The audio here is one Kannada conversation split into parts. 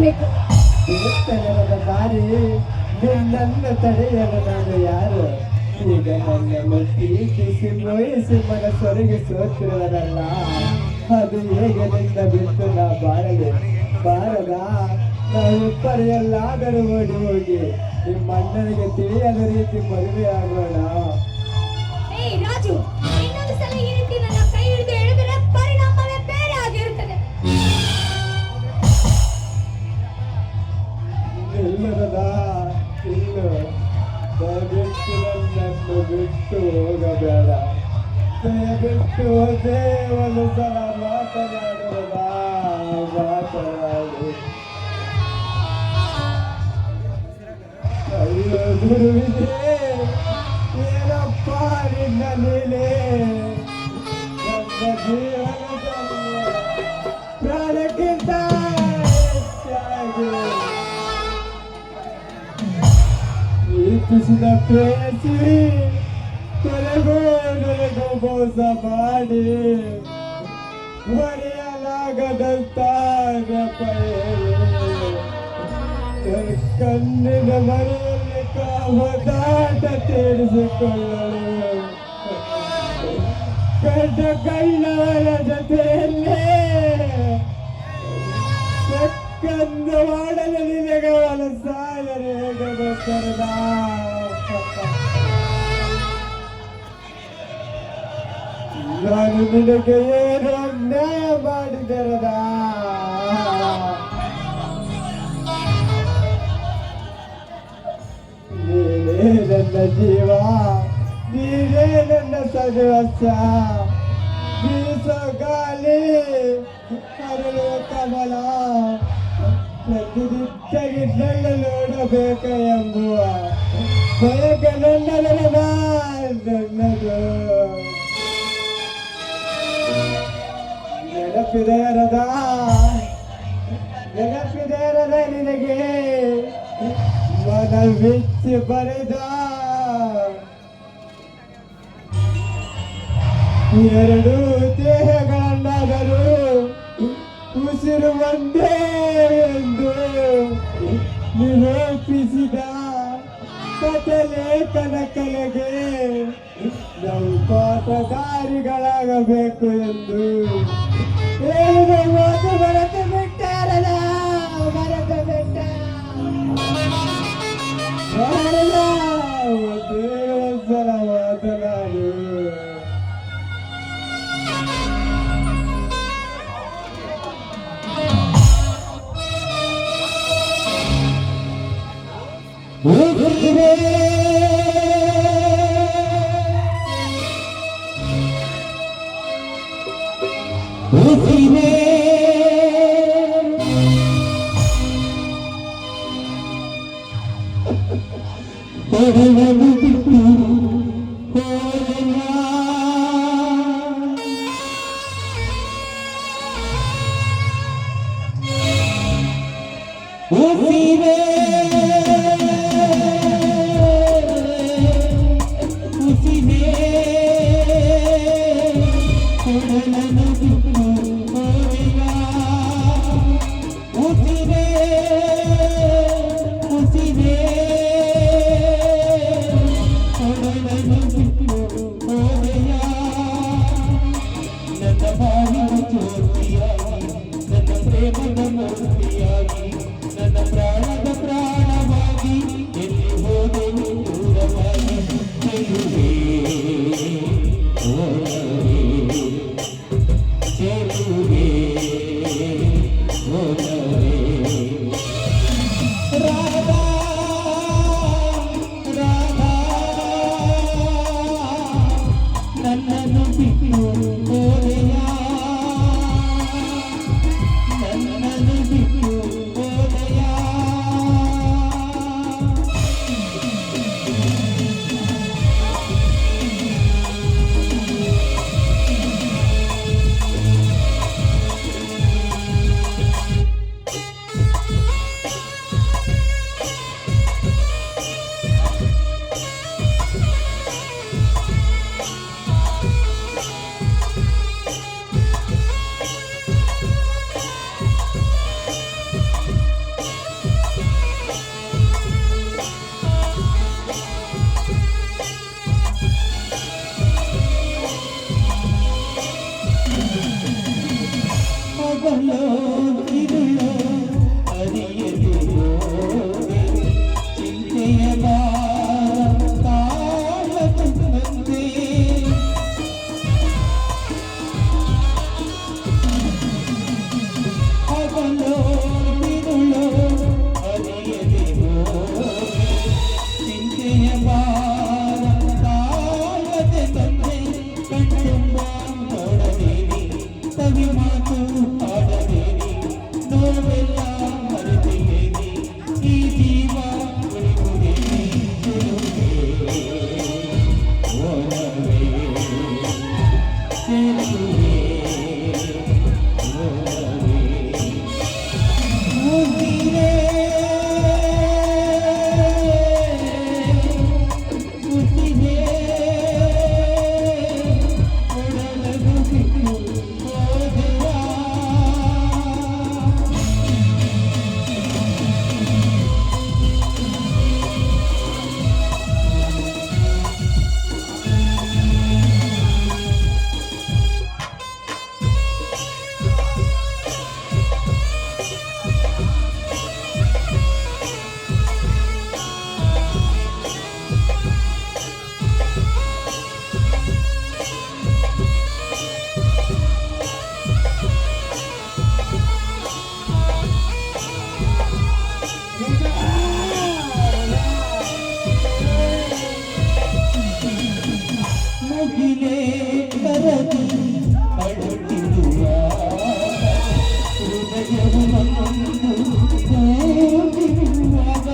ಬಿಡಬೇಕು. ದೇವಸ್ಥಾನದ ದಾರಿ ನಿನ್ನನ್ನು ತಡೆಯಲು ನಾನು ಯಾರು? ಈಗ ನನ್ನನ್ನು ಪ್ರೀತಿಸಿ ಮೋಹಿಸಿ ಮನಸ್ಸೊರಗಿ ಸೋತಿರುವುದಲ್ಲ, ಅದು ಹೇಗೆ ನಿಂದ ಬಿಟ್ಟು ನಾ ಬಾಳಲಿ ಬಾರದ? ನಾವಿಬ್ಬರು ಎಲ್ಲಾದರೂ ಓಡಿ ಹೋಗಿ ನಿಮ್ಮ ಅಣ್ಣನಿಗೆ ತಿಳಿಯದ ರೀತಿ ಮದುವೆ ಆಗೋಣ. ರಾಜು, ಇನ್ನೊಂದು ಸಲ ಈ ರೀತಿ ನನ್ನ ಕೈ ಹಿಡಿದು ಹೇಳಿದರೆ ಪರಿಣಾಮವೇ ಬೇರೆ ಆಗಿರುತ್ತದೆ. ಇಲ್ಲದ ಇನ್ನು ದಯವಿಟ್ಟು ನನ್ನನ್ನು ಬಿಟ್ಟು ಹೋಗಬೇಡ. ದಯವಿಟ್ಟು ಒಂದೇ ಒಂದು ಸಲ ಮಾತನಾಡುವುದ ಮಾತನಾಡು. ಅಯ್ಯೋ ಗುರುವಿದೆ, ಏನಪ್ಪ ನಿನ್ನ ಲೀಲೆ? ನನ್ನ ಜೀವನದಲ್ಲಿ ಪ್ರಾಣಕ್ಕಿಂತ ಹೆಚ್ಚಾಗಿ ಪ್ರೀತಿಸಿದ ಪ್ರೇಯಸಿ ಕೊನೆಗೂ ನನಗೂ ಮೋಸ ಮಾಡಿ ಮರೆಯಲಾಗದಂತ ನೆಪ ಹೇಳಿ ಕಣ್ಣಿನ ಮರೆಯಲ್ಲಿ ಕಾಮದಾಟ ತೀರಿಸಿಕೊಳ್ಳಲು ಕಂಡ ಕಣ್ಣವರ ಜೊತೆಯಲ್ಲೇ ಕಂದು ಮಾಡಲು ನಿನಗೆ ಮನಸ್ಸಾದರೆ ಹೇಗದ? ನಾನು ನಿನಗೆ ಏನು ಅನ್ಯಾಯ ಮಾಡಿದರದ? ನೀನೇ ನನ್ನ ಜೀವ, ನೀನೇ ನನ್ನ ಸರ್ವಸ್ವ. ಬೀಸೋ ಗಾಳಿ ಅರಳುವ ಕಮಲ, ಪ್ರತಿದಿತ್ತಾಗಿ ನನ್ನ ನೋಡಬೇಕ ಎಂಬುವ ಬಯಕ ನನ್ನದು. ನೆನಪಿದೆಯರದ ನಿನಗೆ ಮನವಿಚ್ಚಿ ಬರೆದ ಎರಡು ದೇಹಗಳನ್ನಾದರೂ ಉಸಿರು ಒಂದೇ ಎಂದು ನಿರೂಪಿಸಿದ ಕಥಲೇಖನ ಕಲೆಗೆ ನಾವು ಪಾಠಧಾರಿಗಳಾಗಬೇಕು ಎಂದು ಹೇಳಿದ ಮಾತು ಮರೆತು ಬಿಟ್ಟಾರಲ್ಲ, ಮರೆತು ಬಿಟ್ಟ ಒಂದೇ ಒಂದ್ಸಲ ಮಾತನಾಡು. ಹಗಲೋ ಇರುಳೋ ಅರಿಯದೆ ಹೋದೆ ಚಿಂತೆಯ ಭಾರ ತಾಳದಂತೆ ಹಗಲೋ ಇರುಳೋ ಅರಿಯದೆ ಹೋದೆ ಚಿಂತೆಯ ಭಾರ ತಾಳದಂತೆ ಕಣ್ತುಂಬ ನೋಡಬೇಡಿ ಸವಿ ಮಾತು ಆಡಬೇಡಿ ನೋವೆಲ್ಲ ಮರೆತಿದ್ದೇನೆ ಈ ಜೀವ ಉಳಿಯುವುದೇನೆ ಓನವೇ ಚೆಲುವೆ ಓನವೇ ಉಸಿರೇ ಉಸಿರೇ ಒಡಲಗು ಬಿಟ್ಟು ಹೋದೆಯಾ ಮುಗಿಲೇ ಕರಗಿ ಅಳುತ್ತಿರುವ ಹೃದಯವು ನನ್ನೊಂದು ಹೋಗಿರುವಾಗ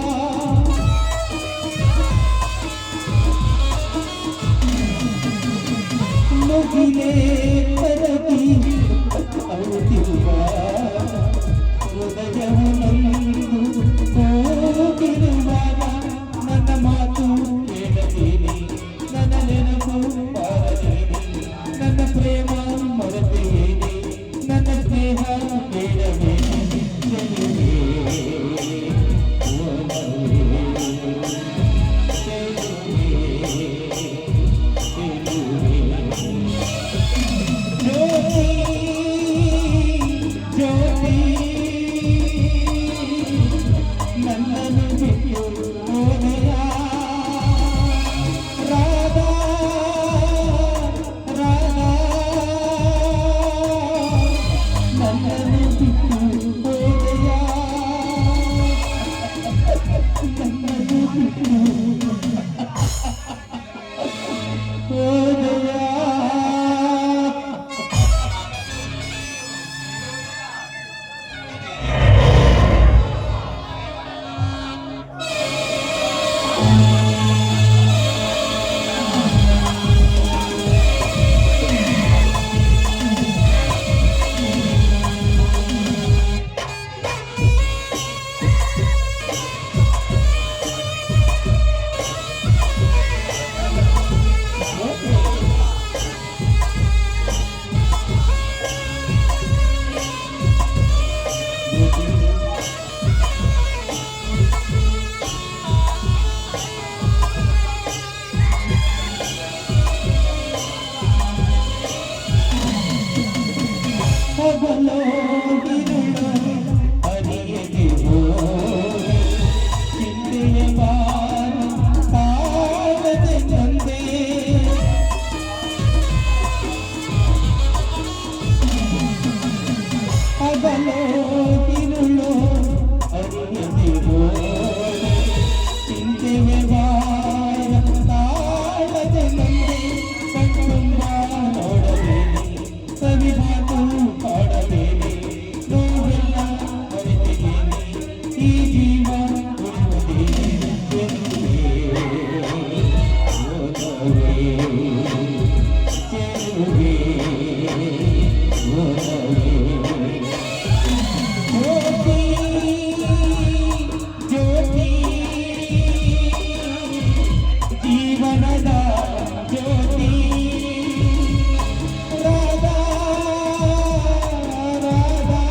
ಮುಗಿಲೇ ಕರಗಿ ಅಳುತ್ತಿರುವ ಹೃದಯವು ನನ್ನೊಂದು ಹೋಗಿರುವಾಗ ನನ್ನ ಮಾತು ಕೇಳಬೇಡಿ ನನ್ನ ನೆನಪು ಬಾರಬೇಡಿ ನನ್ನ ಪ್ರೇಮ ಮರೆತೇನೆ ನನ್ನ ಸ್ನೇಹ ಬೇಡಬೇಡಿ ಚೆಲುವೆ ಓನವೇ ಚೆಲುವೆ ಚೆಲುವೆ ಜ್ಯೋತಿ ಜ್ಯೋತಿ ನನ್ನನ್ನು ಬಿಟ್ಟು ಹೋದೆಯಾ ರಾಧಾ ರಾಧಾ ನನ್ನನ್ನು ಬಿಟ್ಟು ಹೋದೆಯಾ ನನ್ನನ್ನು ಬಿಟ್ಟು ಹೋದೆಯಾ ಹಗಲೋ ಇರುಳೋ ಅರಿಯದೆ ಹೋದೆ ಚಿಂತೆಯ ಭಾರ ತಾಳದೆ ತಂದೆ ಹಗಲೋ ಇರುಳೋ ಅರಿಯದೆ ಹೋದೆ ಚಿಂತೆಯ ಭಾರ ತಾಳದೆ ತಂದೆ ಕಣ್ತುಂಬ ನೋಡಬೇಡಿ ಸವಿ ಮಾತು ಆಡಬೇಡಿ ನೋವೆಲ್ಲ ಮರೆತಿದ್ದೇನೆ ಈ ಜೀವ ಉಳಿಯುವುದೇನೆ ಓನವೇ ಚೆಲುವೆ ಓನವೇ ಜ್ಯೋತಿ ಜ್ಯೋತಿ ಜೀವನದ ಜ್ಯೋತಿ ರಾಧಾ ರಾಧಾ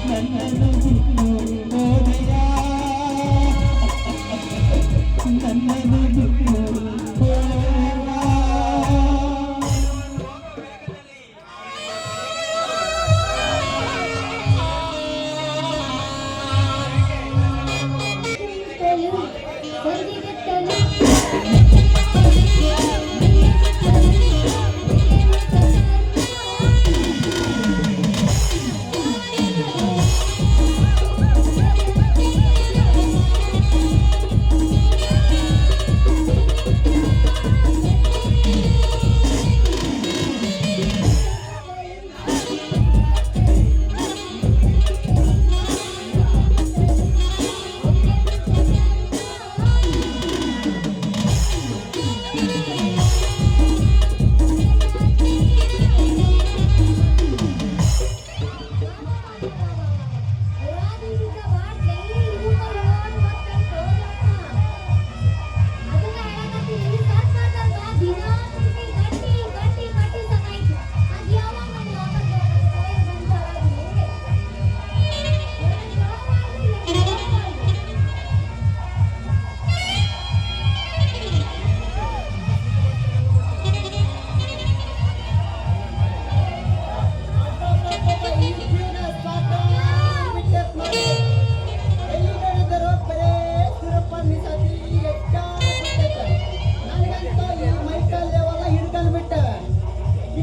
ನನ್ನನ್ನು ಬಿಟ್ಟು ಹೋದೆಯಾ ನನ್ನನ್ನು ಬಿಟ್ಟು ಹೋದೆಯಾ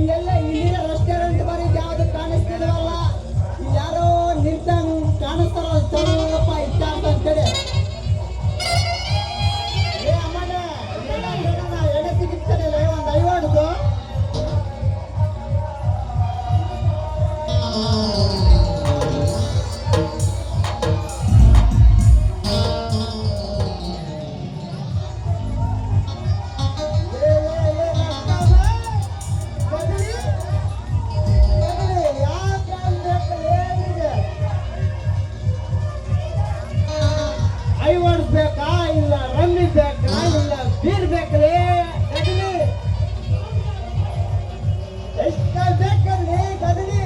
ಇಲ್ಲೆಲ್ಲ ಇಲ್ಲಿನ ರೆಸ್ಟೋರೆಂಟ್ ಬರೀ ಯಾವ್ದು ಕಾಣಿಸ್ತಿಲ್ವಲ್ಲ ಇಲ್ಲಿ ಯಾರೋ ನಿಂತಂಗ್ ಕಾಣಿಸ್ತಾರ ಸ್ವಲ್ಪ ಇಚ್ಚಾರ್ಥ ಅಂತೇಳಿ ಏ ಅಮ್ಮನೆ ಎಡೆ ಸಿಗುತ್ತದೆ ಒಂದು ಐವಾಡ್ದು ಐವಾಡ್ಸ್ ಬೇಕಾ ಇಲ್ಲ ರಮ್ಮಿ ಬೇಕಾ ಇಲ್ಲ ಬೀರ್ ಬೇಕ್ರಿ ಗದಲಿ ಎಷ್ಟ ಬೇಕಲ್ಲಿ ಗದಲಿ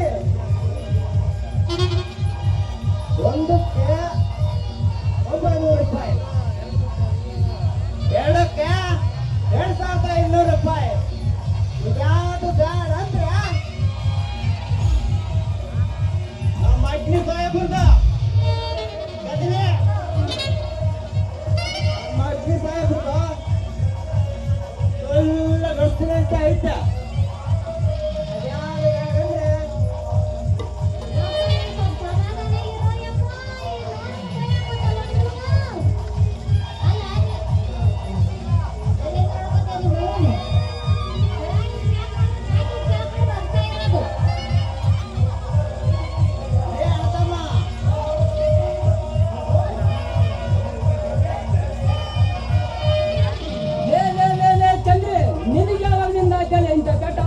ಒಂದಕ್ಕೆ 900 ರೂಪಾಯಿ ಎರಡಕ್ಕೆ 2200 ರೂಪಾಯಿ ಇದ್ಯಾವುದು ಬೇಡ ಅಂದ್ರೆ ನಮ್ಮ ಅಗ್ನಿ ಸಾಹೇಬ್ರದ ಗದಲಿ ನಮ್ಮ ಅಗ್ನಿ ಸಾಹೇಬ್ರದ ಎಲ್ಲ ಗಳಿಸ್ತೀನಿ ಅಂತ ಐತೆ ಅದ್ಯಾವುದು ಬೇಡ ಅಂದ್ರೆ ಏ ಅಣ್ಣತಮ್ಮ ಲೇ ಚಂದ್ರಿ ನಿನಗೆ ಯಾವಾಗಲಿಂದ ಆಯ್ತಲ್ಲ ಇಂಥ ಕಟ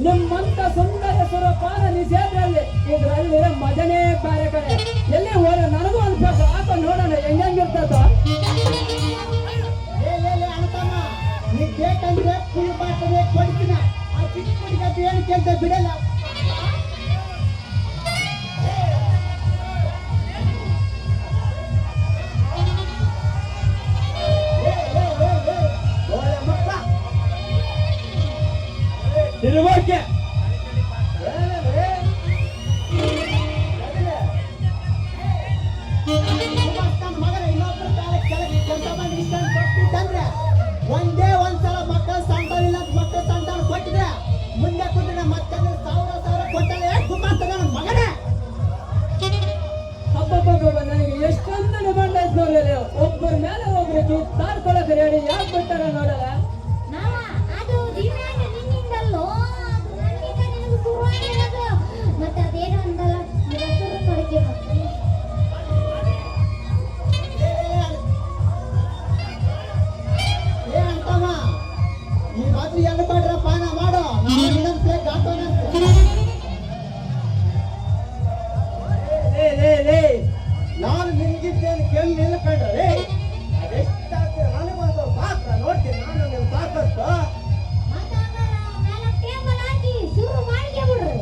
ನಿಮ್ಮಂತ ಸುಂದರ ಸ್ವರೂಪಾನ ನಿಜೇದ್ರಲ್ಲಿ ಇದ್ರಲ್ಲಿ ಮಜನೇ ಬೇರೆ ಕಡೆ ಎಲ್ಲಿ ಹೋದ ನನಗೂ ಅನ್ಬೇಕು ಹಾಕೊಂಡು ನೋಡೋಣ ಹೆಂಗಿರ್ತದ ಲೇ ಅಣ್ಣತಮ್ಮ ನೀನ್ ಬೇಕಂದ್ರೆ ಫುಲ್ ಬಾಟಲ್ ಕೊಡ್ತೀನ ಆ ಚಿಕ್ಕ ಹುಡುಗ ಏನು ಕೇಳ್ತಾ ಬಿಡಲ್ಲ ತಿರುವಾಕೆ ಮಗನ ಇನ್ನೊಬ್ಬರ ಕಾಲ ಕೆಳಗೆ ಕೆಲಸ ಮಾಡಿ ಇಷ್ಟ ಕೊಟ್ಟಿದ್ದಂದ್ರೆ ಒಂದೇ ಒಂದ್ಸಲ ಮಕ್ಕಳ ಸಂತಾನ ಮಕ್ಕಳ ಸಂತಾನ ಕೊಟ್ಟಿದ್ರೆ ಮುಂದೆ ಕುಂದ್ರೆ ಮತ್ತೆ 1000 ಕೊಟ್ಟರೆ ಕುಮಾರ್ತಾನ ಮಗನೇ ಹಬ್ಬ ನನಗೆ ಎಷ್ಟೊಂದು ಡಿಮಾಂಡ್ ಆಯ್ತು ನೋಡ್ರಿ ಒಬ್ಬರ ಮೇಲೆ ಒಬ್ರಿಗೆ ತಾರ್ಕೊಳಕ್ ರೆಡಿ ಯಾಕೆ ಬಿಟ್ಟಾರ ನೋಡಲ್ಲ ಮಾವ, ಅದು ಡಿಮ್ಯಾಂಡ್ ನಿನ್ನಿಂದಲ್ಲೋ, ಅದು ನನ್ನಿಂದ ನಿನಗೆ ಶುರುವಾಗಿರೋದು. ಮತ್ತೆ ಅದೇನು ಅಂದಲ್ಲ, ಹೆಸರು ಕೊಡಕ್ಕೆ ಮತ್ತೆ. ಏ ಅಂತಮ್ಮ ಈ ಮಾತು ಎರಡು ಮಾಡ್ರ ಪಾನ ಮಾಡೋ ನಾನು ಇನ್ನೊಂದು ಪ್ಲೇಟ್ ಹಾಕೋಣ ನಾನು ನಿನ್ಗಿದ್ದೇನೆ ಕೇಳಿ ನಿಲ್ಕೊಂಡ್ರೆ ಅದೆಷ್ಟಾಗ್ತದೆ ನನಗೊಂದು ಪಾತ್ರ ನೋಡ್ತೀನಿ ನಾನು ನೀವು ಸಾಕಷ್ಟು ಮತ್ತೆ ಹಂಗಾರೆ ಮೇಲೆ ಟೇಬಲ್ ಹಾಕಿ ಶುರು ಮಾಡ್ಕೆ ಬಿಡ್ರಿ.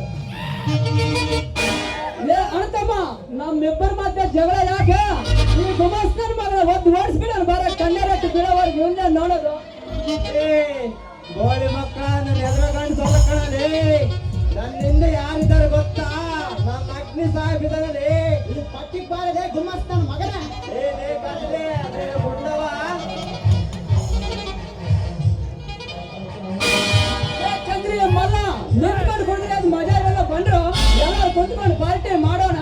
ಅಣ್ತಮ್ಮ ನಮ್ಮಿಬ್ಬರ ಮಧ್ಯೆ ಜಗಳ ಯಾಕೆ ಈ ಗುಮಾಸ್ತನ ಮಗಳ ಒದ್ದು ಓಡಿಸ್ಬಿಡೋಣ ಬರ ಕಣ್ಣೆರಟ್ಟು ಬಿಡೋವರೆಗೆ ಇವನ್ನೇ ನೋಡೋದು ಏ ಗೋಳಿ ಮಕ್ಕಳ ನನ್ನ ಎದುರುಗಂಡು ಸೊಲಕಣಲಿ ನನ್ನಿಂದ ಯಾರಿದ್ದಾರೆ ಗೊತ್ತಾ ನಮ್ಮ ಅಗ್ನಿ ಸಾಹೇಬ್ ಇದ್ದಾನಲ್ಲಿ ಈ ಪಟ್ಟಿ ಬಾರದೆ ಗುಮ್ಮಸ್ತಾನ ಮಗನ ಏ ಕಡಲೆ ಅದೇ ಗುಂಡವ ಚಂದ್ರಿ ಮಲ್ಲ ನಿಂತ್ಕೊಂಡು ಕೊಂಡ್ರೆ ಅದು ಮಜಾ ಇರಲ್ಲ ಬಂದ್ರು ಎಲ್ಲರೂ ಕುಂತ್ಕೊಂಡು ಪಾರ್ಟಿ ಮಾಡೋಣ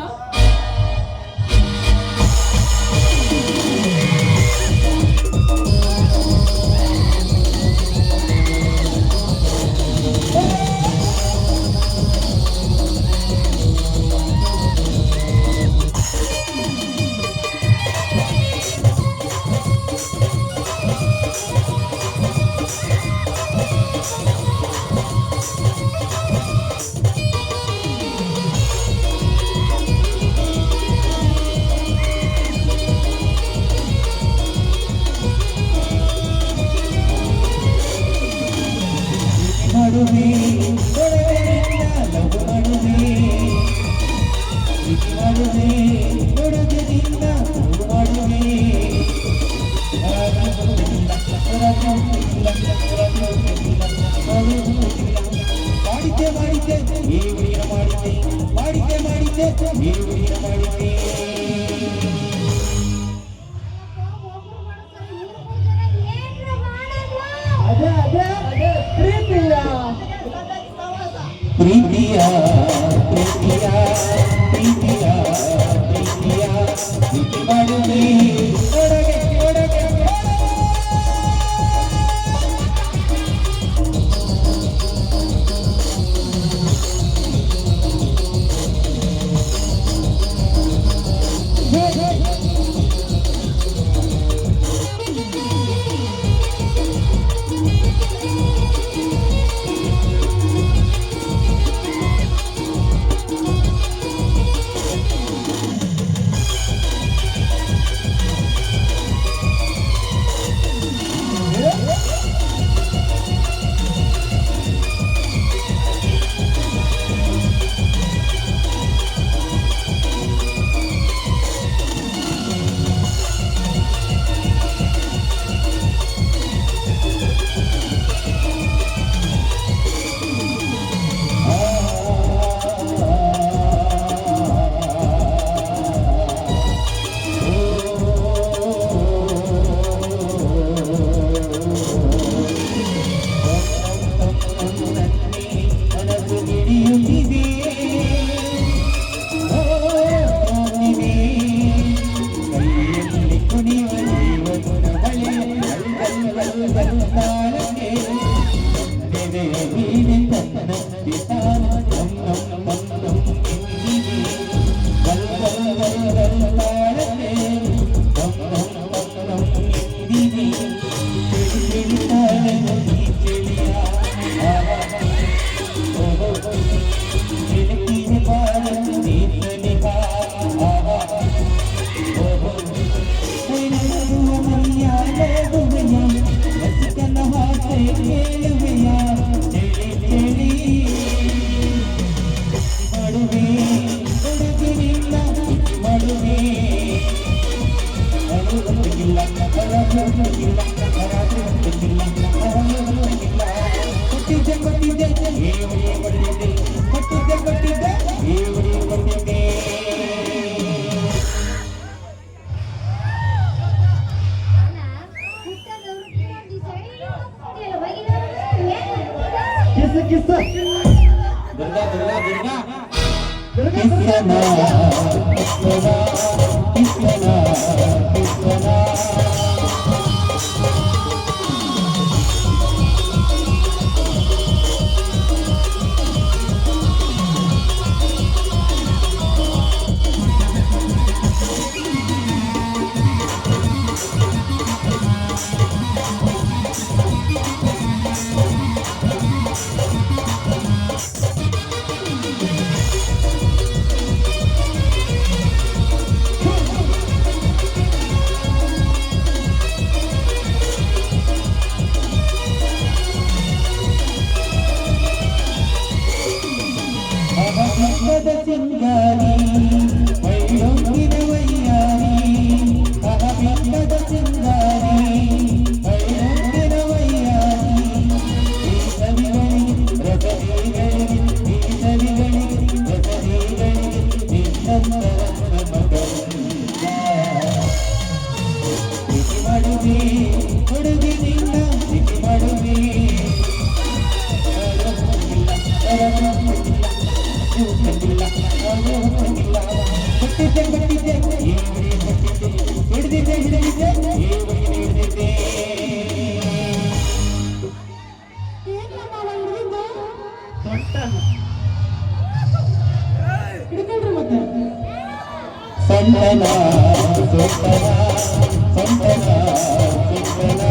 ಮಾಡುವೆ ಲವ್ ಮಾಡುವೆ ಮಾಡುವೆ ನೋಡೋದರಿಂದ ಮಾಡುವೆ ಮಾಡಿದ್ದೆ ಮಾಡಿದ್ದೆ ಈ ಹುಡುಗಿನ ಮಾಡಿದ್ದೆ ಮಾಡಿದ್ದೆ ಮಾಡಿದ್ದೆ ಈ ಹುಡುಗಿನ ಮಾಡಿದ್ದೆ ಒಬ್ರು ಮಾಡ್ತಾರೆ, ಇವ್ರು ಮಾಡ್ತಾರೆ, ಏನ್ರ ಮಾಡೋದು? ಅದೇ ಅದೇ ಪ್ರೀತಿಯ ಸವಾಸ ಪ್ರೀತಿಯ ಪ್ರೀತಿಯ ಪ್ರೀತಿಯ ಪ್ರೀತಿಯ ಪ್ರೀತಿ ಮಾಡುವೆ ಒಳಗೆ ಒಳಗೆ ಕಿಸ್ ಕಿಸ್ ದುರ್ಗಾ ದುರ್ಗಾ ದುರ್ಗಾ ದುರ್ಗಾ ಕಿಸ್ಸನ ಕಿಸ್ಸನ ಕಿಸ್ಸನ ಕಿಸ್ಸನ ಅಹಮದ ಸಿಂಗಾರಿ ವೈರೊಂಗಿನ ವೈಯಾರಿ ಅಹಮದ ಸಿಂಗಾರಿ ವೈರೊಂಗಿನ ವೈಯಾರಿ ಈ ಸವಿಗಳಿಗೆ ರಸರಿಗಳಿಗೆ ಈ ಸವಿಗಳಿಗೆ ರಸರಿಗಳಿಗೆ ನಿನ್ನಂತರ ಮಗನಿಂದ ಪ್ರೀತಿ ಮಾಡುವೆ ಹುಡುಗಿ ನಿನ್ನ ಪ್ರೀತಿ ಮಾಡುವೆ ಸಂತನ ಸೊಂಟನ ಸಂತನ ಸೊಂಟನ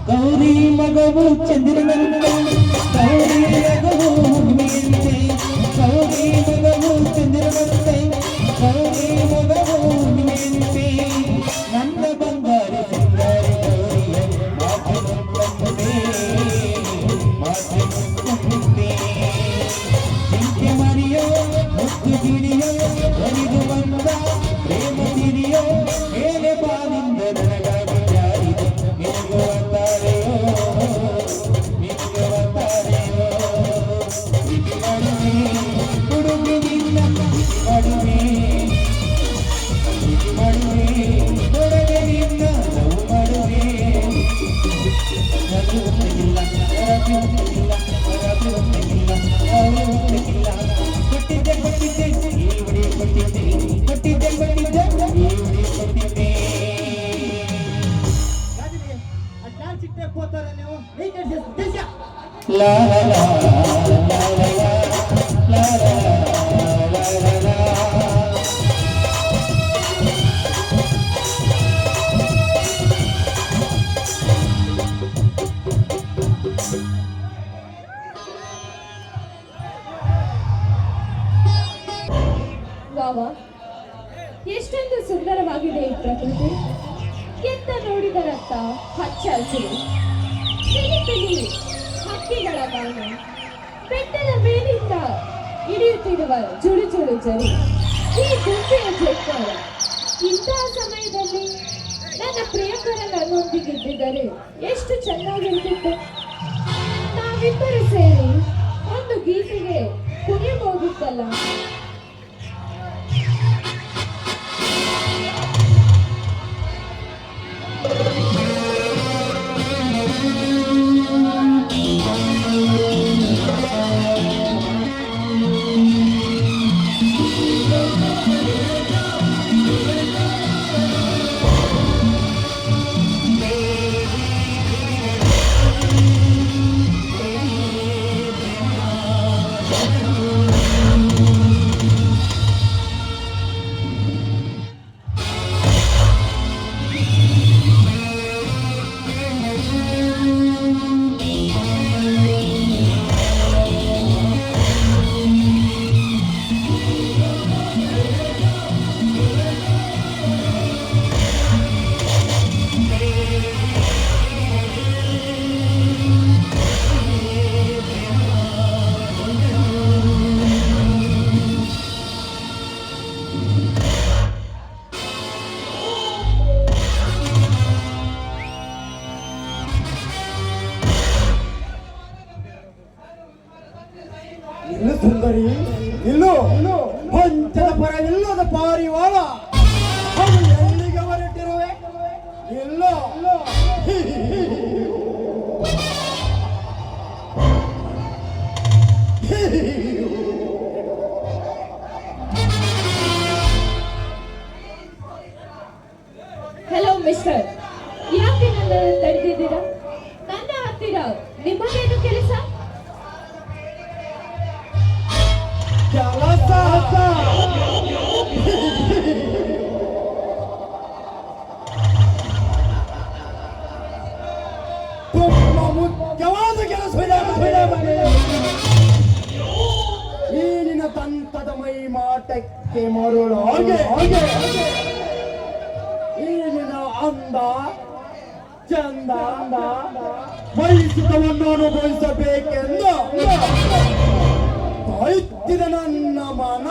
ಗೌರಿ ಮಗವು ಚಂದ್ರನಂತೆ ಗೌರಿ ಮಗವು ಹುಣ್ಣಿಮೆಯಂತೆ ಗೌರಿ ಮಗವು ಚಂದ್ರನಂತೆ ಗೌರಿ ಮಗವು ಹುಣ್ಣಿಮೆಯಂತೆ ನನ್ನ ಬಂಗಾರ ಸಿಂಗಾರಿ ಗೌರಿಯ ಮಾತೆ ಮಾತೆ ಚಿಂತೆ ಮರಿಯೋ ಮುತ್ತು ಗಿಳಿಯೋ ಒಲಿದು ಬಂದ ಪ್ರೇಮ ಸಿರಿಯೋ ಮೇಲೆ ಬಾನಿಂದ ನನಗಾಗಿ ಜಾರಿದೆ ನಿನಗೂ ಅಂತಾರೆಯೋ ನಿನಗೂ ಅಂತಾರೆಯೋ ಹುಡುಗಿ la la la la la la la la. ವಾವ, ಎಷ್ಟೊಂದು ಸುಂದರವಾಗಿದೆ ಈ ಪ್ರಕೃತಿ. ಎತ್ತ ನೋಡಿದರತ್ತ ಹಚ್ಚ ಹಸಿರು, ಸಿರಿತಲಿ ಹಕ್ಕಿಗಳ ಗಾನ, ಬೆಟ್ಟದ ಮೇಲಿಂದ ಇಳಿಯುತ್ತಿರುವ ಜುಳು ಜುಳು ಜರಿ, ಈ ಗುಂಪೆಯ ಜೋಕಾರ. ಇಂತಹ ಸಮಯದಲ್ಲಿ ನನ್ನ ಪ್ರಿಯಕರ ನನ್ನೊಂದಿಗಿದ್ದಿದ್ದರೆ ಎಷ್ಟು ಚೆನ್ನಾಗಿರ್ತಿತ್ತು. ನಾವಿಬ್ಬರು ಸೇರಿ ಒಂದು ಗೀತೆಗೆ ಕುಣಿಯಬಹುದಿತ್ತಲ್ಲ. ಇನ್ನು ಸುಂದರಿ, ಇಲ್ಲೋ ಪಂಚದ ಪರವಿಲ್ಲದ ಪಾರಿವಾಳ, ಅದು ಎಲ್ಲಿಗೆ ಹೊರಟಿರುವೆ? ಇಲ್ಲೋ ಹಲೋ ಮಿಸ್ಟರ್, ಯಾಕೆ ನನ್ನನ್ನು ತಡೆದಿದ್ದೀರಾ? ನನ್ನ ಹತ್ತಿರ ನಿಮ್ಮದೇನು ಕೆಲಸ? ಕೆಲಸ ತುಂಬಾ ಮುಖ್ಯವಾದ ಕೆಲಸವಿದೆ. ಈ ನಿನ್ನ ತಂತದ ಮೈ ಮಾಟಕ್ಕೆ ಮರುಳು ಹಾಗೆ ಈ ನಿನ್ನ ಅಂದ ಚಂದ ಬಯಸಿದವನ್ನು ಅನುಭವಿಸಬೇಕೆಂದು ಕಾಯುತ್ತಿದ ನನ್ನ ಮನ.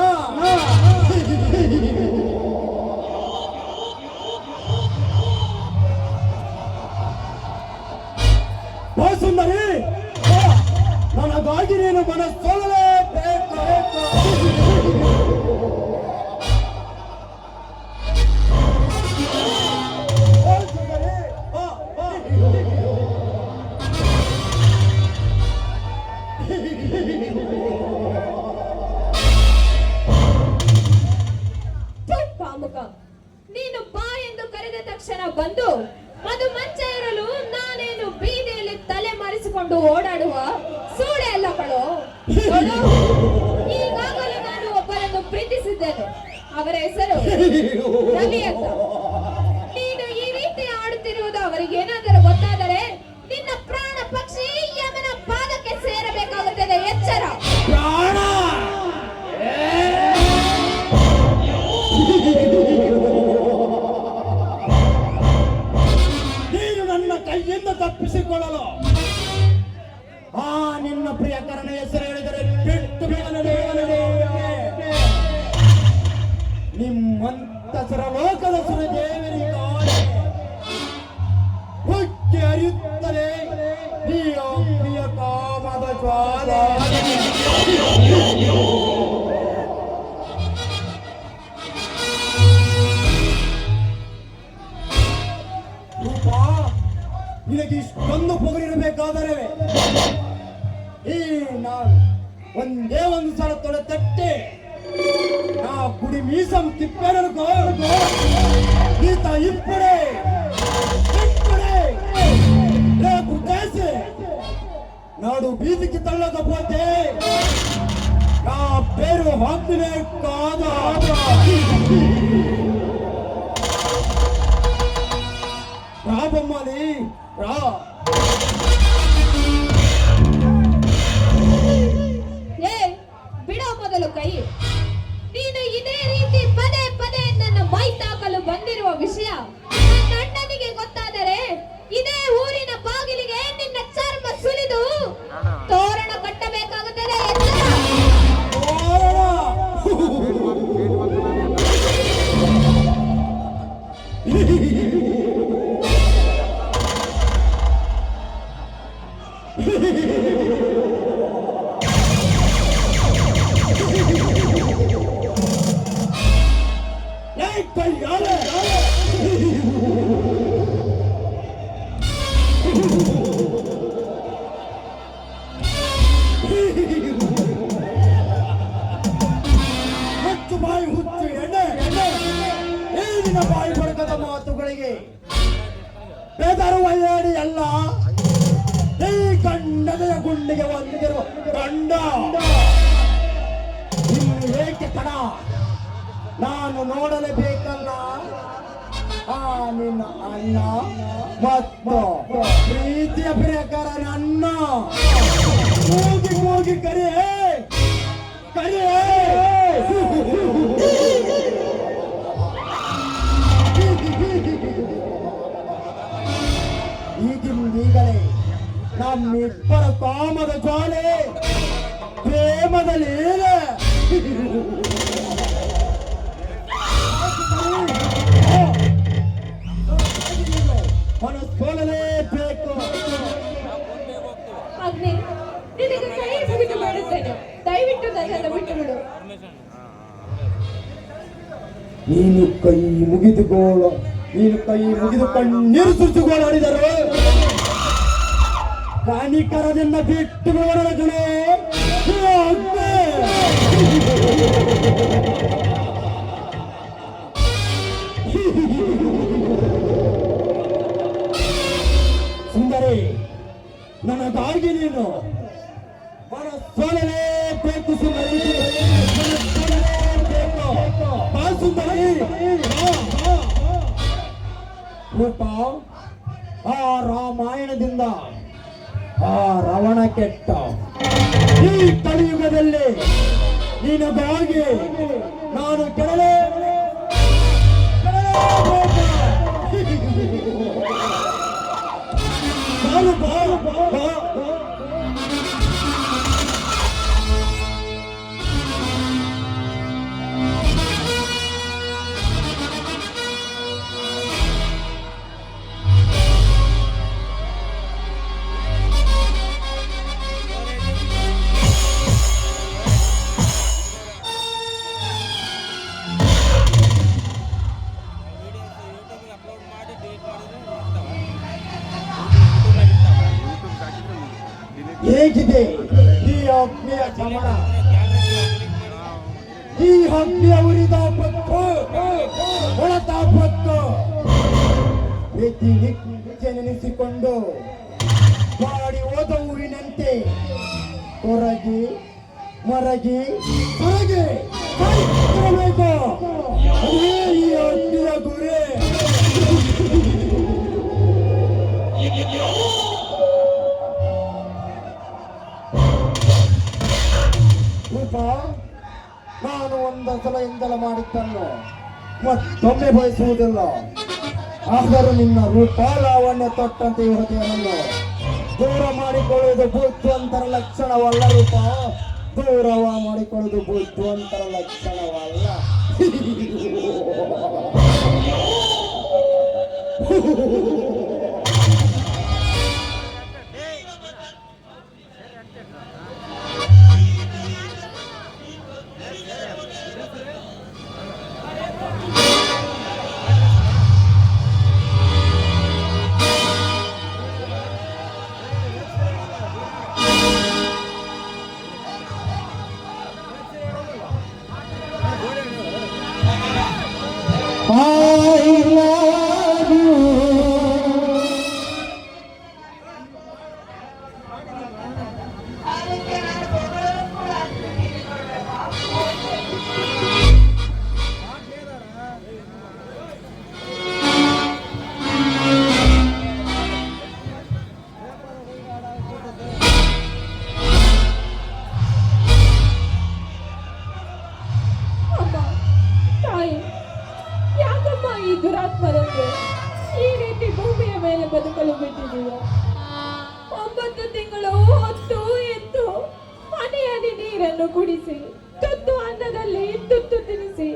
ಸುಂದರಿ, ನನಗಾಗಿ ನೀನು ಮನಸ್ಸೊಲ್ಲಲೇಬೇಕು. ಕಾಮುಕ, ನೀನು ಬಾ ಎಂದು ಕರೆದ ತಕ್ಷಣ ಬಂದು ಅದು ಮಂಚ ಇರಲು ನಾನೇನು ಬೀದಿಯಲ್ಲಿ ತಲೆ ಮರೆಸಿಕೊಂಡು ಓಡಾಡುವ ಸೂಳೆ ಅಲ್ಲ ಕಣೋ. ನೋಡು, ಈಗಾಗಲೇ ನಾನು ಒಬ್ಬರನ್ನು ಪ್ರೀತಿಸಿದ್ದೇನೆ. ಅವರ ಹೆಸರು ರವಿ ಅಂತ. ನೀನು ಈ ರೀತಿ ಆಡುತ್ತಿರುವುದು ಅವರಿಗೇನಾದರೂ ಗೊತ್ತಾದರೆ ನಿನ್ನ ಪ್ರಾಣ ಪಕ್ಷಿ ಯಮನ ಪಾದಕ್ಕೆ ಸೇರಬೇಕಾಗುತ್ತದೆ. ಎಚ್ಚರ. ನೀನು ನನ್ನ ಕೈಯಿಂದ ತಪ್ಪಿಸಿಕೊಳ್ಳಲು ಆ ನಿನ್ನ ಪ್ರಿಯಕರನ ಹೆಸರು ಹೇಳಿದರೆ ಬಿಟ್ಟು ನಿಮ್ಮಂತಸರ ಲೋಕದ ಸುರದೇವರಿಗಾಳೆ ಹುಕ್ಕಿ ಹರಿಯುತ್ತದೆ ಈ ಪ್ರಿಯ ಕಾಮದ ಜ್ವಾಲೆ. ನಿನಗೆ ಇಷ್ಟೊಂದು ಪೊಗರಿರಬೇಕಾದರೆ ಈ ನಾನು ಒಂದೇ ಒಂದು ಸಲ ತೊಡೆ ತಟ್ಟೆ ನಾ ಕುಡಿ ಮೀಸಂ ತಿಪ್ಪೆನರ್ಗೋ ಈತ ಇಪ್ಪಡೆ నాడు బీదికి తల్లకపోతే నా పేరు హక్కునే కాదా? రా బొమ్మలి రా. ಏ ಬಿಡೋ ಮೊದಲು ಕೈ. ನೀನು ಇದೇ ರೀತಿ ಪದೇ ಪದೇ ನನ್ನ ಮೈತಾಕಲು ಬಂದಿರುವ ವಿಷಯ ನನ್ನ ಅಣ್ಣನಿಗೆ ಗೊತ್ತಾದರೆ ಇದೇ ಊರಿನ ಬಾಗಿಲಿಗೆ ನಿನ್ನ ಚರ್ಮ ಸುಲಿದು ತೋರಣ ಕಟ್ಟಬೇಕಾಗುತ್ತದೆ. ಹುಚ್ಚು ಬಾಯಿ ಹುಚ್ಚು ಎಣ್ಣೆ ಏನಿನ ಬಾಯಿ ಬಡಕದ ಮಾತುಗಳಿಗೆ ಬೇದರು ಒಯ್ಯಾಡಿ ಅಲ್ಲ ಈ ಗಂಡನೆಯ ಗುಂಡಿಗೆ ಒಂದಿರುವ ಗಂಡ. ಇನ್ನು ಏಕೆ ತಡ? ನಾನು ನೋಡಲೇಬೇಕಲ್ಲ ಆ ನಿನ್ನ ಅಣ್ಣ ಮತ್ತು ಪ್ರೀತಿಯ ಪ್ರಿಯಕರ ನನ್ನ. ಕೂಗಿ ಕೂಗಿ ಕರಿಯೇ ಕರಿಯೇ. ಈಗಿಂದೀಗಲೇ ನಮ್ಮಿಬ್ಬರ ಕಾಮದ ಜ್ವಾಲೆ ಪ್ರೇಮದ ಲೀಲೆ ಮನಸ್ಸೋಲಲೇಬೇಕು. ಅಗ್ನಿ, ನಿನಗೆ ಕೈ ಮುಗಿದು ಮಾಡುತ್ತೇನೆ. ದಯವಿಟ್ಟು ನನ್ನನ್ನು ಬಿಟ್ಟು ಬಿಡು. ನೀನು ಕೈ ಮುಗಿದು ಕಣ್ಣೀರು ಸುರಿಸಿಗೋಳಾಡಿದರು ಕಾಣಿಕರದಿಂದ ಬಿಟ್ಟು ಬಿಡುವರೇ. ಸುಂದರಿ, ನನಗಾಗಿ ನೀನು ಮನಸ್ಸೋಲಲೇಬೇಕು. ಸುಂದರಿ ಬಾ ಸುಂದರಿ. ರೂಪ, ಆ ರಾಮಾಯಣದಿಂದ ಆ ರಾವಣ ಕೆಟ್ಟ ಈ ಕಲಿಯುಗದಲ್ಲಿ ನಿನಗಾಗಿ ನಾನು ಹೇಗಿದೆ ಈ ಅಗ್ನಿಯ ಚಮಣ? ಈ ಅಗ್ನಿಯ ಉರಿದ ಪತ್ತು ಹೊಳತ ಪತ್ತು ನಿತ್ಯ ನೆನೆಸಿಕೊಂಡು ಬಾಡಿ ಹೋದ ಊರಿನಂತೆ ಹೊರಗಿ ಮರಗಿ ಹೊರಗೆ ಸಾಯಿಸಬೇಕು. ಅದೇ ಈ ಅಗ್ನಿಯ ಗುರಿ. ನಾನು ಒಂದು ಸಲ ಎಂದಲ ಮಾಡಿದ್ದನ್ನು ಮತ್ತೊಮ್ಮೆ ಬಯಸುವುದಿಲ್ಲ. ಆದರೂ ನಿನ್ನ ರೂಪ ಲಾವಣ್ಯ ತೊಟ್ಟಂತೆ ಹೃದಯವನ್ನು ದೂರ ಮಾಡಿಕೊಳ್ಳುವುದು ಬುದ್ಧಿವಂತರ ಲಕ್ಷಣವಲ್ಲ. ರೂಪ ದೂರ ಮಾಡಿಕೊಳ್ಳುವುದು ಬುದ್ಧಿವಂತರ ಲಕ್ಷಣವಲ್ಲ. ಆತ್ಮರಂತೆ ಈ ರೀತಿ ಭೂಮಿಯ ಮೇಲೆ ಬದುಕಲು ಬಿಟ್ಟಿದೀಯ. 9 ತಿಂಗಳು ಹೊತ್ತು ಎತ್ತು ಹನಿ ಹನಿ ನೀರನ್ನು ಕುಡಿಸಿ ತುತ್ತು ಅನ್ನದಲ್ಲಿ ತುತ್ತು ತಿನ್ನಿಸಿ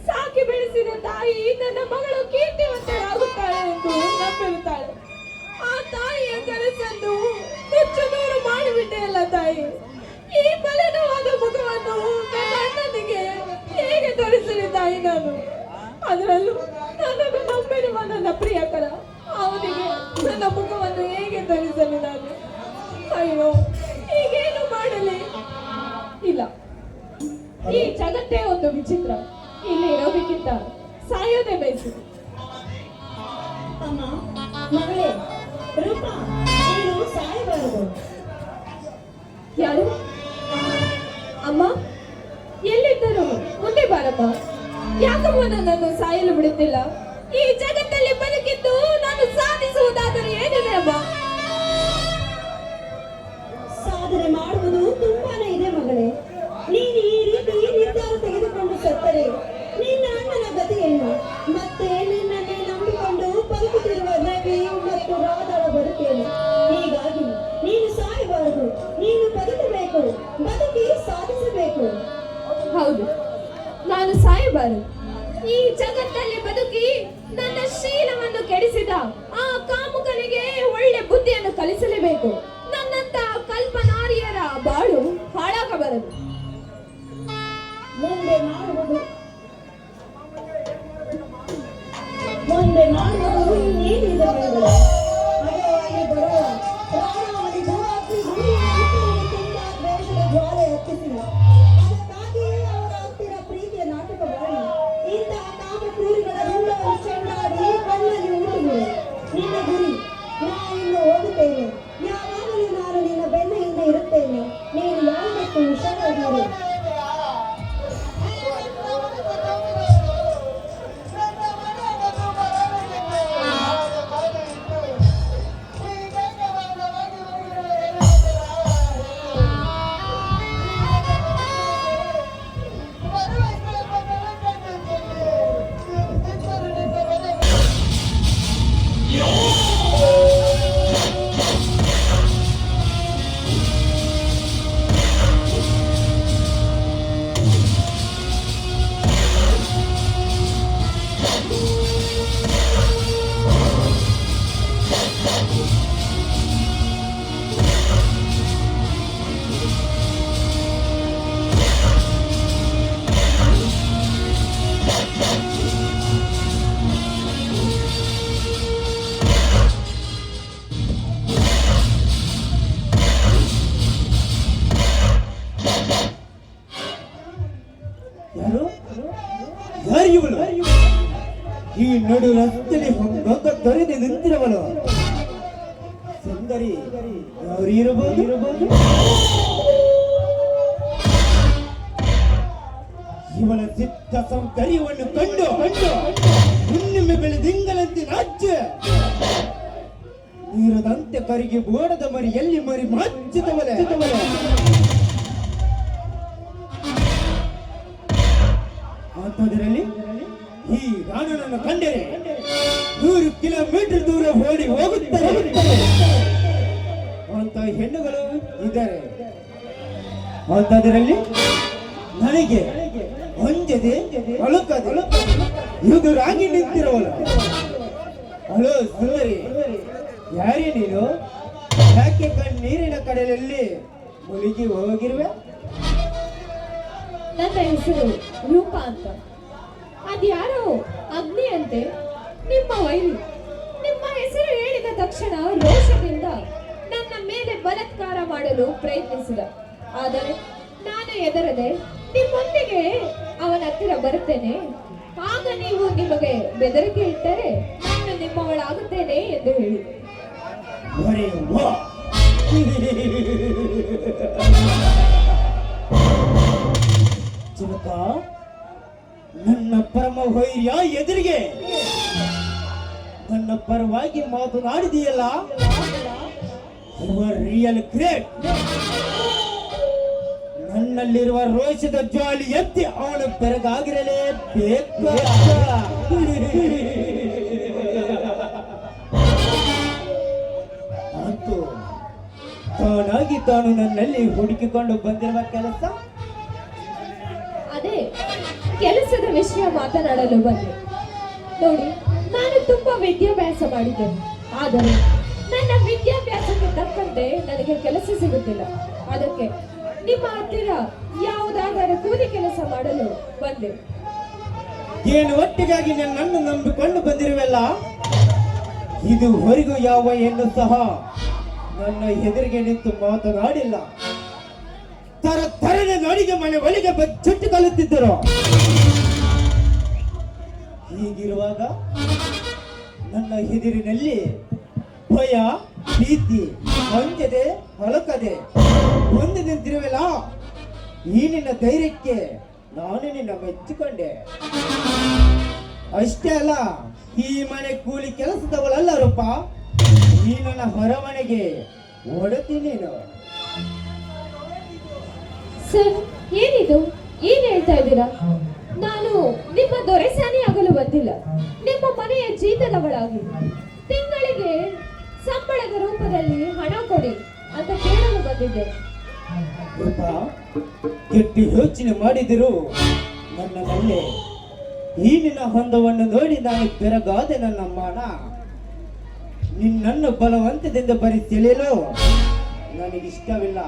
ಸಾಕಿ ಬೆಳೆಸಿದ ತಾಯಿ ನನ್ನ ಮಗಳು ಕೀರ್ತಿವಂತರಾಗುತ್ತಾಳೆ ಎಂದು ನಂಬಿರುತ್ತಾಳೆ. ಆ ತಾಯಿಯ ಕನಸನ್ನು ನುಚ್ಚು ನೂರು ಮಾಡಿಬಿಟ್ಟೆಯಲ್ಲ ತಾಯಿ. ಈ ಮಲಿನವಾದ ಮುಖವನ್ನು ನನ್ನ ಅಣ್ಣನಿಗೆ ಹೇಗೆ ತೋರಿಸಲಿ ತಾಯಿ ನಾನು? ಅದರಲ್ಲೂ ನನ್ನನ್ನು ನಂಬಿರುವ ನನ್ನ ಪ್ರಿಯಕರ ಅವನಿಗೆ ನನ್ನ ಮುಖವನ್ನು ಹೇಗೆ ತೋರಿಸಲಿ ನಾನು? ಅಯ್ಯೋ, ಈಗೇನು ಮಾಡಲಿ? ಇಲ್ಲ, ಈ ಜಗತ್ತೇ ಒಂದು ವಿಚಿತ್ರ. ಇಲ್ಲಿ ಇರೋದಕ್ಕಿಂತ ಸಾಯೋದೇ ಬಯಸಿದೆ. ಅಮ್ಮ, ಮಗಳೇ, ರೂಪ, ನೀನು ಸಾಯಬಾರದು. ಯಾರು? ಅಮ್ಮ, ಎಲ್ಲಿದ್ದರು? ಮುಂದೆ ಬಾರಮ್ಮ. ಯಾಕಮ್ಮ ನನ್ನನ್ನು ಸಾಯಲು ಬಿಡುತ್ತಿಲ್ಲ? ಈ ಜಗತ್ತಲ್ಲಿ ಬದುಕಿದ್ದು ನಾನು ಸಾಧಿಸುವುದಾದರೆ ಏನಿದೆ ಅಮ್ಮ? ಸಾಧನೆ ಮಾಡುವುದು ತುಂಬಾನೇ ಇದೆ ಮಗಳೇ. ನೀನು ಈ ರೀತಿ ನಿರ್ಧಾರ ತೆಗೆದುಕೊಂಡು ಸತ್ತರೆ ನಿನ್ನ ಅಣ್ಣನ ಗತಿಯನ್ನು ಮತ್ತೆ ನಿನ್ನನ್ನೇ ನಂಬಿಕೊಂಡು ಬದುಕುತ್ತಿರುವ ರವಿ ಮತ್ತು ರಾಧಳ ಬದುಕೇನು. ಹೀಗಾಗಿ ನೀನು ಸಾಯಬಾರದು, ನೀನು ಬದುಕಬೇಕು, ಬದುಕಿ ಸಾಧಿಸಬೇಕು. ಹೌದು, ನಾನು ಸಾಯಬಾರದು. ಈ ಜಗತ್ತಲ್ಲಿ ಬದುಕಿ ನನ್ನ ಶೀಲವನ್ನು ಕೆಡಿಸಿದ ಆ ಕಾಮುಕನಿಗೆ ಒಳ್ಳೆ ಬುದ್ಧಿಯನ್ನು ಕಲಿಸಲೇಬೇಕು. ನನ್ನಂತ ಕಲ್ಪನಾರಿಯರ ಬಾಳು ಹಾಳಾಗಬಾರದು. ಮುಂದೆ ಮಾಡುವುದು ಏನಿದೆ ಮಗಳೇ? ಅಯ್ಯೋ, ಬರುವ ರಾಮಾವಳಿ ಭೂವಾಸಿ ಭೂಮಿಯಲ್ಲಿ ತುಂಬ ದ್ವೇಷದ ಜ್ವಾಲೆ ಹತ್ತಿಸಿ ಅದಕ್ಕಾಗಿ ಅವರ ಹತ್ತಿರ ಪ್ರೀತಿಯ ನಾಟಕ ಮಾಡಿ ಇಂತಹ ಕಾಮಕ್ರೂರಿಗಳ ರುಂಡವನ್ನು ಚೆಂಡಾಡಿ ಕಣ್ಣಲ್ಲಿ ಉಂಟುಗಳು. ನಿನ್ನ ಗುರಿ, ನಾನು ಇನ್ನು ಹೋಗುತ್ತೇನೆ. ಯಾವಾಗಲೂ ನಾನು ನಿನ್ನ ಬೆನ್ನ ಹಿಂದೆ ಇರುತ್ತೇನೆ. ನೀನು ಯಾವುದಕ್ಕೂ ಹುಷಾರಾಗಿರು. ಈ ನಡು ರಸ್ತೆಯಲ್ಲಿ ಹೊಂಗ ತೊರೆದು ನಿಂತಿರುವಳು ಸುಂದರಿ ಯಾರು ಇರಬಹುದು? ಇವಳ ಚಿತ್ತ ಸೌಂದರ್ಯವನ್ನು ಕಂಡು ಹುಣ್ಣಿಮೆ ಬೆಳೆದಿಂಗಳಂತೆ ರಾಜ್ಯ ನೀರದಂತೆ ಕರಿಗೆ ಬೋಡದ ಮರಿ ಎಲ್ಲಿ ಮರಿ ಮಾಚಿದವಳೆ. ಅಂಥದ್ರಲ್ಲಿ ಈ ರಾಣನನ್ನು ಕಂಡರೆ 100 ಕಿಲೋಮೀಟರ್ ದೂರ ಓಡಿ ಹೋಗುತ್ತಾರೆ. ಅಂತ ಹೆಣ್ಣುಗಳು ಇದ್ದಾರೆ. ಅಂಥದ್ರಲ್ಲಿ ನನಗೆ ಹೊಂಜದೆ ಅಳುಕದೆ ಎದುರಾಗಿ ನಿಂತಿರುವಳು. ಹಲೋ ಸುಂದರಿ, ಯಾರೇ ನೀನು? ಯಾಕೆ ಕಣ್ಣೀರಿನ ಕಡಲಲ್ಲಿ ಮುಳುಗಿ ಹೋಗಿರುವೆ? ನನ್ನ ಹೆಸರು ರೂಪಾ ಅಂತ. ಅದ್ಯಾರೋ ಅಗ್ನಿ ಅಂತೆ ನಿಮ್ಮ ವೈರಿ. ನಿಮ್ಮ ಹೆಸರು ಹೇಳಿದ ತಕ್ಷಣ ರೋಷದಿಂದ ನನ್ನ ಮೇಲೆ ಬಲಾತ್ಕಾರ ಮಾಡಲು ಪ್ರಯತ್ನಿಸಿದ. ಆದರೆ ನಾನು ಹೆದರದೆ ನಿಮ್ಮೊಂದಿಗೆ ಅವನ ಹತ್ತಿರ ಬರುತ್ತೇನೆ. ಆಗ ನೀವು ನಿಮಗೆ ಬೆದರಿಕೆ ಇಟ್ಟರೆ ನಾನು ನಿಮ್ಮವಳಾಗುತ್ತೇನೆ ಎಂದು ಹೇಳಿದೆ. ಚಿಲಕ, ನನ್ನ ಪರಮ ವೈರ್ಯ ಎದುರಿಗೆ ನನ್ನ ಪರವಾಗಿ ಮಾತನಾಡಿದೆಯಲ್ಲ, ರಿಯಲ್ ಗ್ರೇಟ್. ನನ್ನಲ್ಲಿರುವ ರೋಷದ ಜ್ವಾಲಿ ಎತ್ತಿ ಅವನು ಬೆರಗಾಗಿರಲೇಬೇಕು. ತಾನು ನನ್ನಲ್ಲಿ ಹುಡುಕಿಕೊಂಡು ಬಂದಿರುವ ಕೆಲಸ? ಅದೇ ಕೆಲಸದ ವಿಷಯ ಮಾತನಾಡಲು ಬಂದೆ. ನೋಡಿ, ನಾನು ತುಂಬಾ ವಿದ್ಯಾಭ್ಯಾಸ ಮಾಡಿದ್ದೇನೆ, ಆದರೆ ನನ್ನ ವಿದ್ಯಾಭ್ಯಾಸಕ್ಕೆ ತಕ್ಕಂತೆ ನನಗೆ ಕೆಲಸ ಸಿಗುತ್ತಿಲ್ಲ. ಅದಕ್ಕೆ ನಿಮ್ಮ ಹತ್ತಿರ ಯಾವುದಾದರೂ ಕೂಲಿ ಕೆಲಸ ಮಾಡಲು ಬಂದೆ. ಏನು ಒಟ್ಟಿಗಾಗಿ ನನ್ನನ್ನು ನಂಬಿಕೊಂಡು ಬಂದಿರುವಲ್ಲ, ಇದುವರೆಗೂ ಯಾವ ಹೆಣ್ಣು ಸಹ ನನ್ನ ಎದುರಿಗೆ ನಿಂತು ಮಾತನಾಡಿಲ್ಲ. ತರನೆ ನಡಿಗೆ ಮನೆ ಒಳಗೆ ಬಚ್ಚಿಟ್ಟು ಕಲಿತಿದ್ದರು. ಹೀಗಿರುವಾಗ ನನ್ನ ಎದುರಿನಲ್ಲಿ ಭಯ, ಭೀತಿ, ಅಂಜದೆ, ಹಲಕದೆ ಬಂದು ನಿಂತಿರುವಲ್ಲ, ಈ ನಿನ್ನ ಧೈರ್ಯಕ್ಕೆ ನಾನು ನಿನ್ನ ಮೆಚ್ಚಿಕೊಂಡೆ. ಅಷ್ಟೇ ಅಲ್ಲ, ಈ ಮನೆ ಕೂಲಿ ಕೆಲಸದವಳಲ್ಲ ರೂಪ, ಈ ನನ್ನ ಹೊರಮನೆಗೆ ಒಡತಿ ನೀನು. ಸರ್, ಏನಿದು? ಏನ್ ಹೇಳ್ತಾ ಇದ್ದೀರಾ? ನಾನು ನಿಮ್ಮ ದೊರೆಸಾನಿ ಆಗಲು ಬಂದಿಲ್ಲ, ನಿಮ್ಮ ಮನೆಯ ಜೀತದವಳಾಗಿ ತಿಂಗಳಿಗೆ ಸಂಬಳದ ರೂಪದಲ್ಲಿ ಹಣ ಕೊಡಿ ಅಂತ ಕೇಳಲು ಬಂದಿದ್ದೆ. ರೂಪ, ಕೆಟ್ಟ ಯೋಚನೆ ಮಾಡಿದಿರು ನನ್ನಲ್ಲೇ. ಈ ನಿನ್ನ ಹೊಂದವನ್ನು ನೋಡಿ ನಾನು ಬೆರಗಾದೆ. ನನ್ನ ಮಾನ ನಿನ್ನನ್ನು ಬಲವಂತದಿಂದ ಬರಿ ತಿಳಿಯಲು ನನಗಿಷ್ಟವಿಲ್ಲ.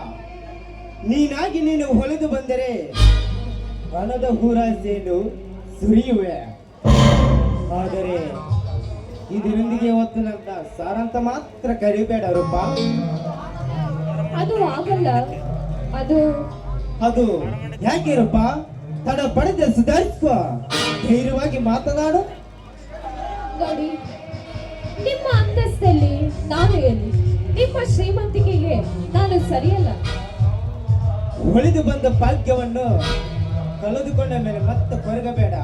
ನೀನಾಗಿ ನೀನು ಹೊಳೆದು ಬಂದರೆ ಹಣದ ಹೂರಾಸೆಯನ್ನು ಸುರಿಯುವೆ. ಆದರೆ ಇದರೊಂದಿಗೆ ಹೊತ್ತು ನನ್ನ ಸಾರಂತ ಮಾತ್ರ ಕರಿಬೇಡ ರೂಪ. ಅದು ಆಗಲ್ಲ. ಅದು ಅದು ಯಾಕೆ ರೂಪ? ತಡ ಪಡೆದ ಸುಧಾರಿಸುವ, ಧೈರ್ಯವಾಗಿ ಮಾತನಾಡು. ನೋಡಿ, ನಿಮ್ಮ ಅಂತಸ್ತಲ್ಲಿ ನಾನು ಎಲ್ಲಿ? ನಿಮ್ಮ ಶ್ರೀಮಂತಿಕೆಗೆ ನಾನು ಸರಿಯಲ್ಲ. ಉಳಿದು ಬಂದ ಭಾಗ್ಯವನ್ನು ಕಳೆದುಕೊಂಡ ಮೇಲೆ ಮತ್ತೆ ಕೊರಗಬೇಡ.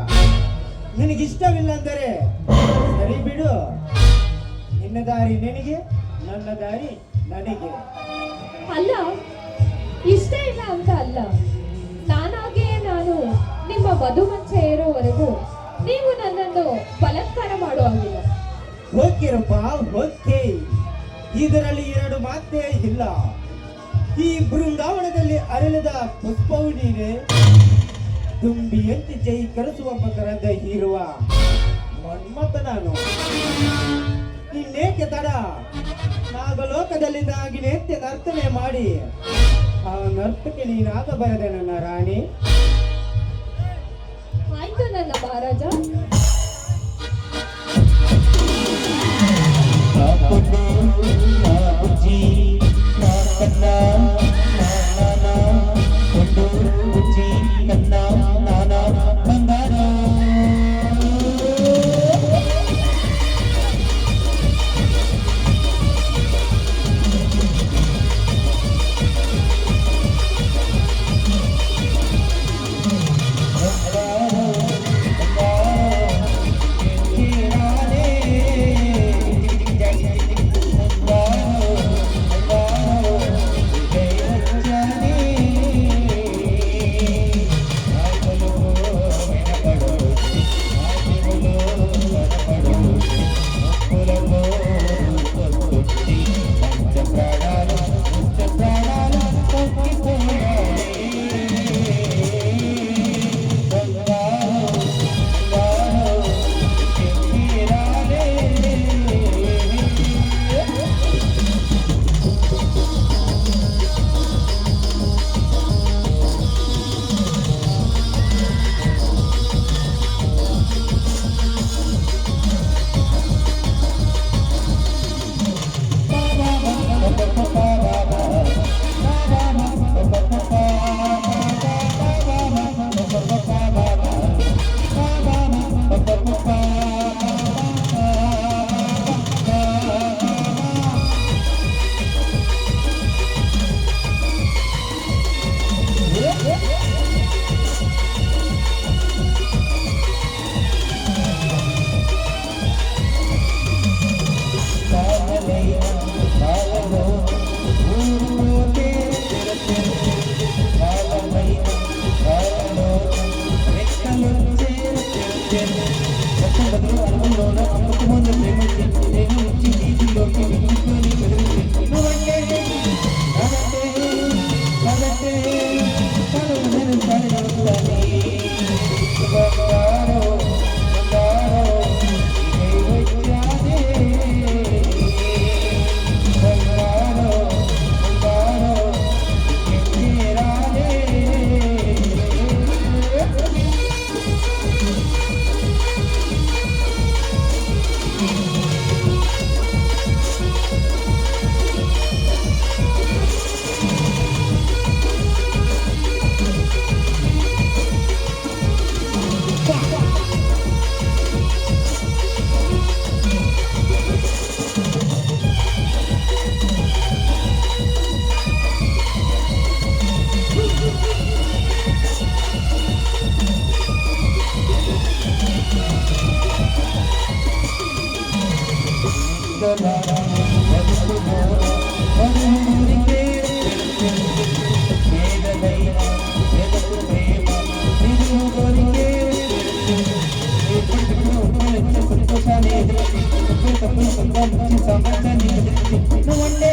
ನಿನಗಿಷ್ಟವಿಲ್ಲ ಅಂದರೆ ಸರಿ ಬಿಡು. ನಿನ್ನ ದಾರಿ ನಿನಗೆ, ನನ್ನ ದಾರಿ ನನಗೆ. ಅಲ್ಲ, ಇಷ್ಟ ಇಲ್ಲ ಅಂತ ಅಲ್ಲ. ನಾನಾಗಿಯೇ ನಾನು ನಿಮ್ಮ ಮಧುಮಂಚ ಏರೋವರೆಗೂ ನೀವು ನನ್ನನ್ನು ಬಲಾತ್ಕಾರ ಮಾಡುವಾಗಿಲ್ಲ. ಓಕೆ ರೂಪ, ಓಕೆ. ಇದರಲ್ಲಿ ಎರಡು ಮಾತೇ ಇಲ್ಲ. ಈ ಬೃಂದಾವನದಲ್ಲಿ ಅರಳಿದ ಪುಷ್ಪವು ನೀನೆ, ತುಂಬಿಯಂತೆ ಜೈ ಕರೆಸುವ ಮಕರಂದ ಹೀರುವ ಮನ್ಮತ ನಾನು. ಇನ್ನೇಕೆ ತಡ? ನಾಗಲೋಕದಲ್ಲಿ ನಾಗಿನೆಂತೆ ನರ್ತನೆ ಮಾಡಿ ಆ ನರ್ತಕ್ಕೆ ನೀನಾಗಬಾರದೆ ನನ್ನ ರಾಣಿ. ಆಯ್ತು ನನ್ನ ಮಹಾರಾಜ. నువ్వంటే